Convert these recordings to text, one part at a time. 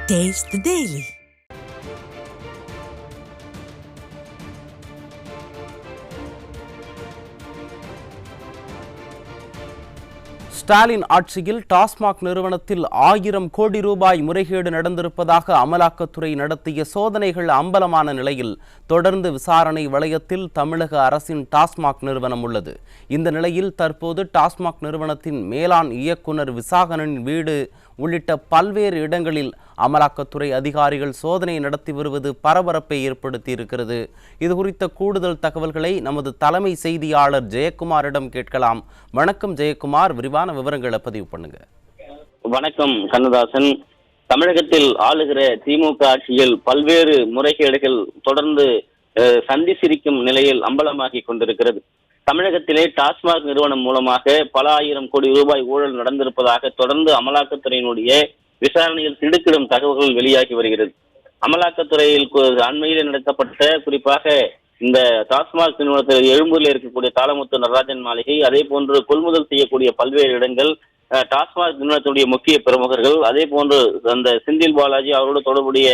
Taste the Daily. Stalin ஆட்சியில் டாஸ்மாக் நிறுவனத்தில் 1000 கோடி ரூபாய் முறைகேடு நடந்திருப்பதாக அமலாக்கத்துறை நடத்திய சோதனைகள் அம்பலமான நிலையில் தொடர்ந்து விசாரணை வளையத்தில் தமிழக அரசின் டாஸ்மாக் நிறுவனம் உள்ளது. இந்த நிலையில் தற்போது டாஸ்மாக் நிறுவனத்தின் மேலாண் இயக்குனர் விசாகனின் வீடு உள்ளிட்ட பல்வேறு இடங்களில் அமலாக்கத்துறை அதிகாரிகள் சோதனை நடத்தி வருவது பரபரப்பை ஏற்படுத்தி இருக்கிறது. இது குறித்த கூடுதல் தகவல்களை நமது தலைமை செய்தியாளர் ஜெயக்குமாரிடம் கேட்கலாம். வணக்கம் ஜெயக்குமார், விரிவான விவரங்களை பதிவு பண்ணுங்க. வணக்கம் கண்ணதாசன். தமிழகத்தில் ஆளுகிற திமுக ஆட்சியில் பல்வேறு முறைகேடுகள் தொடர்ந்து சந்தி சிரிக்கும் நிலையில் அம்பலமாகி கொண்டிருக்கிறது. தமிழகத்திலே டாஸ்மாக் நிறுவனம் மூலமாக பல ஆயிரம் கோடி ரூபாய் ஊழல் நடந்திருப்பதாக தொடர்ந்து அமலாக்கத்துறையினுடைய விசாரணையில் திடுக்கிடும் தகவல்கள் வெளியாகி வருகிறது. அமலாக்கத்துறையில் அண்மையில் நடத்தப்பட்ட குறிப்பாக இந்த டாஸ்மாக் நிறுவனத்தில் எழும்பூரில் இருக்கக்கூடிய தாளமுத்து நடராஜன் மாளிகை, அதே போன்று கொள்முதல் செய்யக்கூடிய பல்வேறு இடங்கள், டாஸ்மாக் நிறுவனத்தினுடைய முக்கிய பிரமுகர்கள், அதே போன்று அந்த செந்தில் பாலாஜி அவரோடு தொடர்புடைய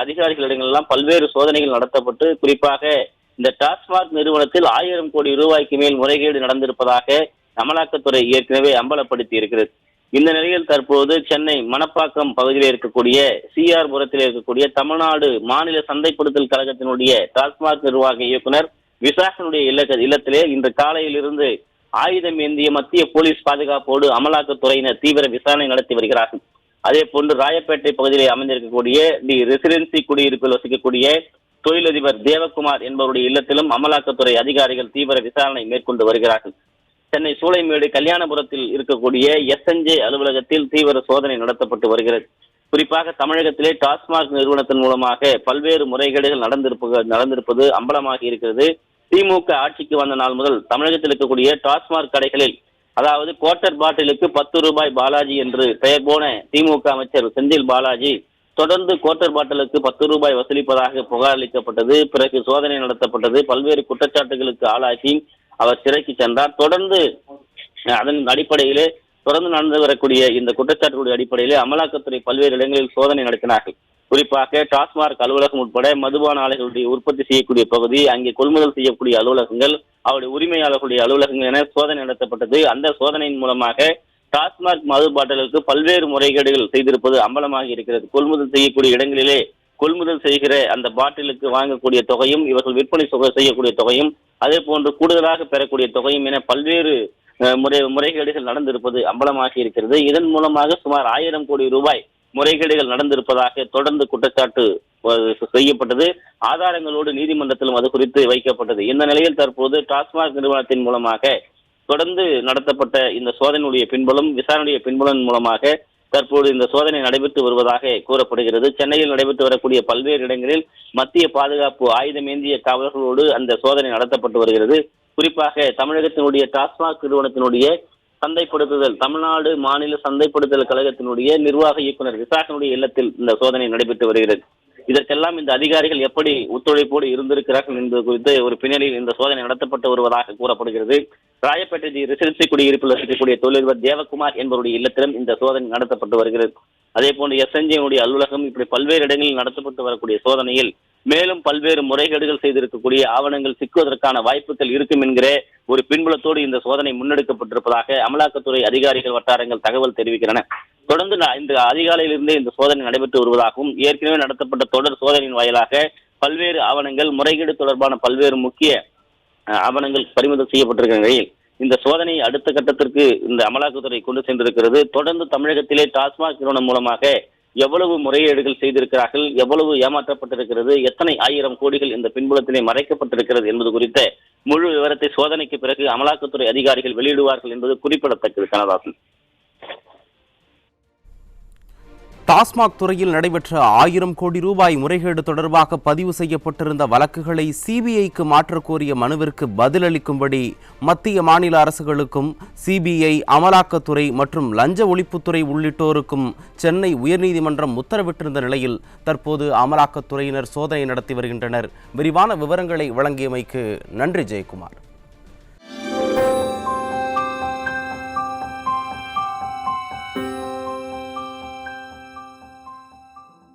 அதிகாரிகளிடங்கள் எல்லாம் பல்வேறு சோதனைகள் நடத்தப்பட்டு குறிப்பாக இந்த டாஸ்மாக் நிறுவனத்தில் 1000 கோடி ரூபாய்க்கு மேல் முறைகேடு நடந்திருப்பதாக அமலாக்கத்துறை ஏற்கனவே அம்பலப்படுத்தி இருக்கிறது. இந்த நிலையில் தற்போது சென்னை மணப்பாக்கம் பகுதியில் இருக்கக்கூடிய சிஆர் புரத்தில் இருக்கக்கூடிய தமிழ்நாடு மாநில சந்தைப்படுத்தல் கழகத்தினுடைய டாஸ்மாக் நிர்வாக இயக்குனர் விசாகனுடைய இல்லத்திலே இன்று காலையிலிருந்து ஆயுதம் ஏந்திய மத்திய போலீஸ் பாதுகாப்போடு அமலாக்கத்துறையினர் தீவிர விசாரணை நடத்தி வருகிறார்கள். அதே போன்று ராயப்பேட்டை பகுதியிலே அமைந்திருக்கக்கூடிய தி ரெசிடென்சி குடியிருப்பில் வசிக்கக்கூடிய தொழிலதிபர் தேவகுமார் என்பவருடைய இல்லத்திலும் அமலாக்கத்துறை அதிகாரிகள் தீவிர விசாரணை மேற்கொண்டு வருகிறார்கள். சென்னை சூளைமேடு கல்யாணபுரத்தில் இருக்கக்கூடிய SNJ அலுவலகத்தில் தீவிர சோதனை நடத்தப்பட்டு வருகிறது. குறிப்பாக தமிழகத்திலே டாஸ்மாக் நிறுவனத்தின் மூலமாக பல்வேறு முறைகேடுகள் நடந்திருப்பது அம்பலமாகி இருக்கிறது. திமுக ஆட்சிக்கு வந்த நாள் முதல் தமிழகத்தில் இருக்கக்கூடிய டாஸ்மாக் கடைகளில், அதாவது குவார்ட்டர் பாட்டிலுக்கு 10 ரூபாய் பாலாஜி என்று பெயர் போன திமுக அமைச்சர் செந்தில் பாலாஜி தொடர்ந்து குவார்ட்டர் பாட்டிலுக்கு 10 ரூபாய் வசூலிப்பதாக புகார் அளிக்கப்பட்டது. பிறகு சோதனை நடத்தப்பட்டது. பல்வேறு குற்றச்சாட்டுகளுக்கு ஆளாகி அவர் சிறைக்கு சென்றார். தொடர்ந்து அதன் அடிப்படையிலே தொடர்ந்து நடந்து வரக்கூடிய இந்த குற்றச்சாட்டுடைய அடிப்படையிலே அமலாக்கத்துறை பல்வேறு இடங்களில் சோதனை நடத்தினார்கள். குறிப்பாக டாஸ்மாக் அலுவலகம் உட்பட மதுபான ஆலைகளுடைய உற்பத்தி செய்யக்கூடிய பகுதி, அங்கே கொள்முதல் செய்யக்கூடிய அலுவலகங்கள், அவருடைய உரிமையாளர்களுடைய அலுவலகங்கள் என சோதனை நடத்தப்பட்டது. அந்த சோதனையின் மூலமாக டாஸ்மாக் மது பாட்டிலுக்கு பல்வேறு முறைகேடுகள் செய்திருப்பது அம்பலமாக இருக்கிறது. கொள்முதல் செய்யக்கூடிய இடங்களிலே கொள்முதல் செய்கிற அந்த பாட்டிலுக்கு வாங்கக்கூடிய தொகையும், இவர்கள் விற்பனை செய்யக்கூடிய தொகையும், அதே போன்று கூடுதலாக பெறக்கூடிய தொகையும் என பல்வேறு முறைகேடுகள் நடந்திருப்பது அம்பலமாக இருக்கிறது. இதன் மூலமாக சுமார் 1000 கோடி ரூபாய் முறைகேடுகள் நடந்திருப்பதாக தொடர்ந்து குற்றச்சாட்டு செய்யப்பட்டது. ஆதாரங்களோடு நீதிமன்றத்திலும் அது குறித்து வைக்கப்பட்டது. இந்த நிலையில் தற்போது டாஸ்மாக் நிறுவனத்தின் மூலமாக தொடர்ந்து நடத்தப்பட்ட இந்த சோதனையுடைய பின்புலம், விசாரணையுடைய பின்புலம் மூலமாக தற்போது இந்த சோதனை நடைபெற்று வருவதாக கூறப்படுகிறது. சென்னையில் நடைபெற்று வரக்கூடிய பல்வேறு இடங்களில் மத்திய பாதுகாப்பு ஆயுதம் ஏந்திய காவலர்களோடு அந்த சோதனை நடத்தப்பட்டு வருகிறது. குறிப்பாக தமிழகத்தினுடைய டாஸ்மாக் நிறுவனத்தினுடைய சந்தைப்படுத்துதல், தமிழ்நாடு மாநில சந்தைப்படுத்தல் கழகத்தினுடைய நிர்வாக இயக்குனர் விசாகனுடைய இல்லத்தில் இந்த சோதனை நடைபெற்று வருகிறது. இதற்கெல்லாம் இந்த அதிகாரிகள் எப்படி ஒத்துழைப்போடு இருந்திருக்கிறார்கள் என்பது குறித்து ஒரு பின்னணியில் இந்த சோதனை நடத்தப்பட்டு வருவதாக கூறப்படுகிறது. ராயப்பேட்டை ரெசிடென்சி குடியிருப்பில் வசிக்கக்கூடிய தொழிலதிபர் தேவகுமார் என்பவருடைய இல்லத்திலும் இந்த சோதனை நடத்தப்பட்டு வருகிறது. அதே போன்று SNJ அலுவலகம், இப்படி பல்வேறு இடங்களில் நடத்தப்பட்டு வரக்கூடிய சோதனையில் மேலும் பல்வேறு முறைகேடுகள் செய்திருக்கக்கூடிய ஆவணங்கள் சிக்குவதற்கான வாய்ப்புகள் இருக்கும் என்கிற ஒரு பின்புலத்தோடு இந்த சோதனை முன்னெடுக்கப்பட்டிருப்பதாக அமலாக்கத்துறை அதிகாரிகள் வட்டாரங்கள் தகவல் தெரிவிக்கின்றன. தொடர்ந்து இந்த அதிகாலையிலிருந்தே இந்த சோதனை நடைபெற்று வருவதாகவும், ஏற்கனவே நடத்தப்பட்ட தொடர் சோதனையின் வாயிலாக பல்வேறு ஆவணங்கள், முறைகேடு தொடர்பான பல்வேறு முக்கிய ஆவணங்கள் பறிமுதல் செய்யப்பட்டிருக்கிற நிலையில் இந்த சோதனை அடுத்த கட்டத்திற்கு இந்த அமலாக்கத்துறை கொண்டு சென்றிருக்கிறது. தொடர்ந்து தமிழகத்திலே டாஸ்மாக் நிறுவனம் மூலமாக எவ்வளவு முறைகேடுகள் செய்திருக்கிறார்கள், எவ்வளவு ஏமாற்றப்பட்டிருக்கிறது, எத்தனை 1000 கோடிகள் இந்த பின்புலத்திலே மறைக்கப்பட்டிருக்கிறது என்பது குறித்த முழு விவரத்தை சோதனைக்கு பிறகு அமலாக்கத்துறை அதிகாரிகள் வெளியிடுவார்கள் என்பது குறிப்பிடத்தக்கது. கனதாசன், டாஸ்மாக் துறையில் நடைபெற்ற 1000 கோடி ரூபாய் முறைகேடு தொடர்பாக பதிவு செய்யப்பட்டிருந்த வழக்குகளை CBIக்கு மாற்றக் கோரிய மனுவிற்கு பதிலளிக்கும்படி மத்திய மாநில அரசுகளுக்கும் CBI, அமலாக்கத்துறை மற்றும் லஞ்ச ஒழிப்புத்துறை உள்ளிட்டோருக்கும் சென்னை உயர்நீதிமன்றம் உத்தரவிட்டிருந்த நிலையில் தற்போது அமலாக்கத்துறையினர் சோதனை நடத்தி வருகின்றனர். விரிவான விவரங்களை வழங்கியமைக்கு நன்றி ஜெயக்குமார்.